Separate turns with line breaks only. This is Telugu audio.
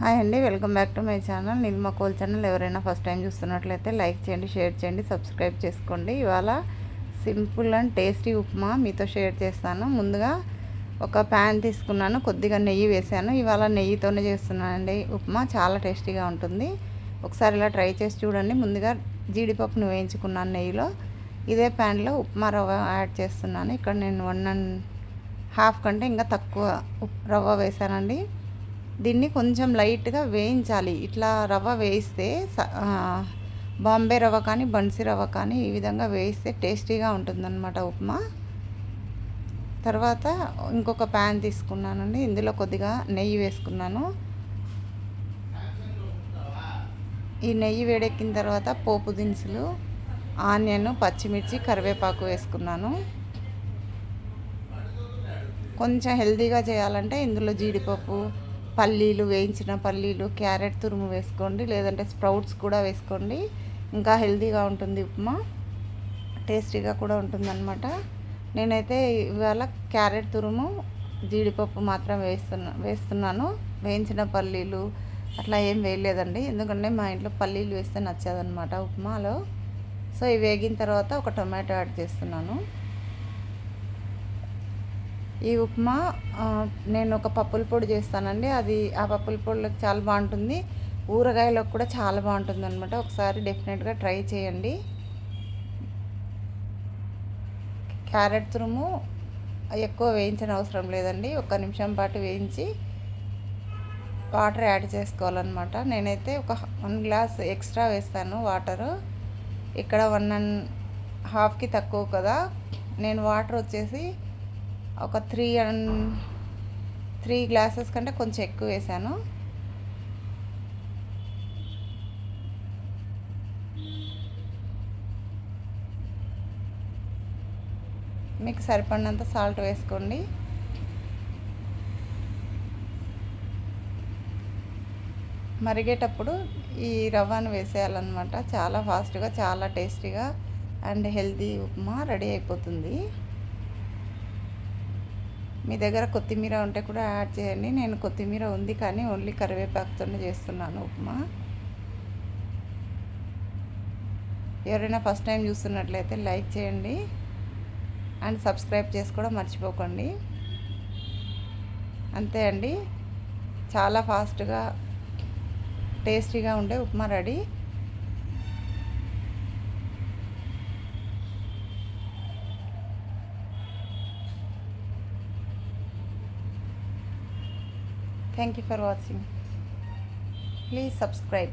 హాయ్ అండి, welcome back to my channel Nilma coal channel. ఎవరైనా ఫస్ట్ టైం చూస్తున్నట్లయితే లైక్ చేయండి, షేర్ చేయండి, సబ్స్క్రైబ్ చేసుకోండి. ఇవాళ సింపుల్ అండ్ టేస్టీ ఉప్మా మీతో షేర్ చేస్తాను. ముందుగా ఒక ప్యాన్ తీసుకున్నాను, కొద్దిగా నెయ్యి వేసాను. ఇవాళ నెయ్యితోనే చేస్తున్నానండి ఉప్మా. చాలా టేస్టీగా ఉంటుంది. ఒకసారి ఇలా ట్రై చేసి చూడండి. ముందుగా జీడిపప్పును వేయించుకున్నాను నెయ్యిలో. ఇదే ప్యాన్లో ఉప్మా రవ్వ యాడ్ చేస్తున్నాను. ఇక్కడ నేను 1.5 కంటే ఇంకా తక్కువ రవ్వ వేసానండి. దీన్ని కొంచెం లైట్గా వేయించాలి. ఇట్లా రవ్వ వేయిస్తే బాంబే రవ్వ కానీ బన్సీ రవ్వ కానీ ఈ విధంగా వేయిస్తే టేస్టీగా ఉంటుందన్నమాట ఉప్మా. తర్వాత ఇంకొక ప్యాన్ తీసుకున్నానండి. ఇందులో కొద్దిగా నెయ్యి వేసుకున్నాను. ఈ నెయ్యి వేడెక్కిన తర్వాత పోపు దినుసులు, ఆనియన్, పచ్చిమిర్చి, కరివేపాకు వేసుకున్నాను. కొంచెం హెల్తీగా చేయాలంటే ఇందులో జీడిపప్పు, పల్లీలు, వేయించిన పల్లీలు, క్యారెట్ తురుము వేసుకోండి, లేదంటే స్ప్రౌట్స్ కూడా వేసుకోండి. ఇంకా హెల్తీగా ఉంటుంది ఉప్మా, టేస్టీగా కూడా ఉంటుందన్నమాట. నేనైతే ఇవాళ క్యారెట్ తురుము, జీడిపప్పు మాత్రం వేస్తున్నాను. వేయించిన పల్లీలు అట్లా ఏం వేయలేదండి, ఎందుకంటే మా ఇంట్లో పల్లీలు వేస్తే నచ్చదనమాట ఉప్మాలో. సో ఇవి వేగిన తర్వాత ఒక టొమాటో యాడ్ చేస్తున్నాను. ఈ ఉప్మా నేను ఒక పప్పుల పొడి చేస్తానండి. అది ఆ పప్పుల పొడిలోకి చాలా బాగుంటుంది, ఊరగాయలోకి కూడా చాలా బాగుంటుంది అనమాట. ఒకసారి డెఫినెట్గా ట్రై చేయండి. క్యారెట్ తురుము ఎక్కువ వేయించిన అవసరం లేదండి, 1 నిమిషం పాటు వేయించి వాటర్ యాడ్ చేసుకోవాలన్నమాట. నేనైతే ఒక 1 గ్లాస్ ఎక్స్ట్రా వేస్తాను వాటరు. ఇక్కడ 1.5కి తక్కువ కదా. నేను వాటర్ వచ్చేసి ఒక 3 గ్లాసెస్ కంటే కొంచెం ఎక్కువ వేసాను. మీకు సరిపడినంత సాల్ట్ వేసుకోండి. మరిగేటప్పుడు ఈ రవ్వను వేసేయాలన్నమాట. చాలా ఫాస్ట్గా, చాలా టేస్టీగా అండ్ హెల్తీ ఉప్మా రెడీ అయిపోతుంది. మీ దగ్గర కొత్తిమీర ఉంటే కూడా యాడ్ చేయండి. నేను కొత్తిమీర ఉంది కానీ ఓన్లీ కరివేపాకుతోనే చేస్తున్నాను ఉప్మా. ఎవరైనా ఫస్ట్ టైం చూస్తున్నట్లయితే లైక్ చేయండి అండ్ సబ్స్క్రైబ్ చేసుకోవడం మర్చిపోకండి. అంతే అండి, చాలా ఫాస్ట్గా టేస్టీగా ఉండే upma ready. Thank you for watching. Please subscribe.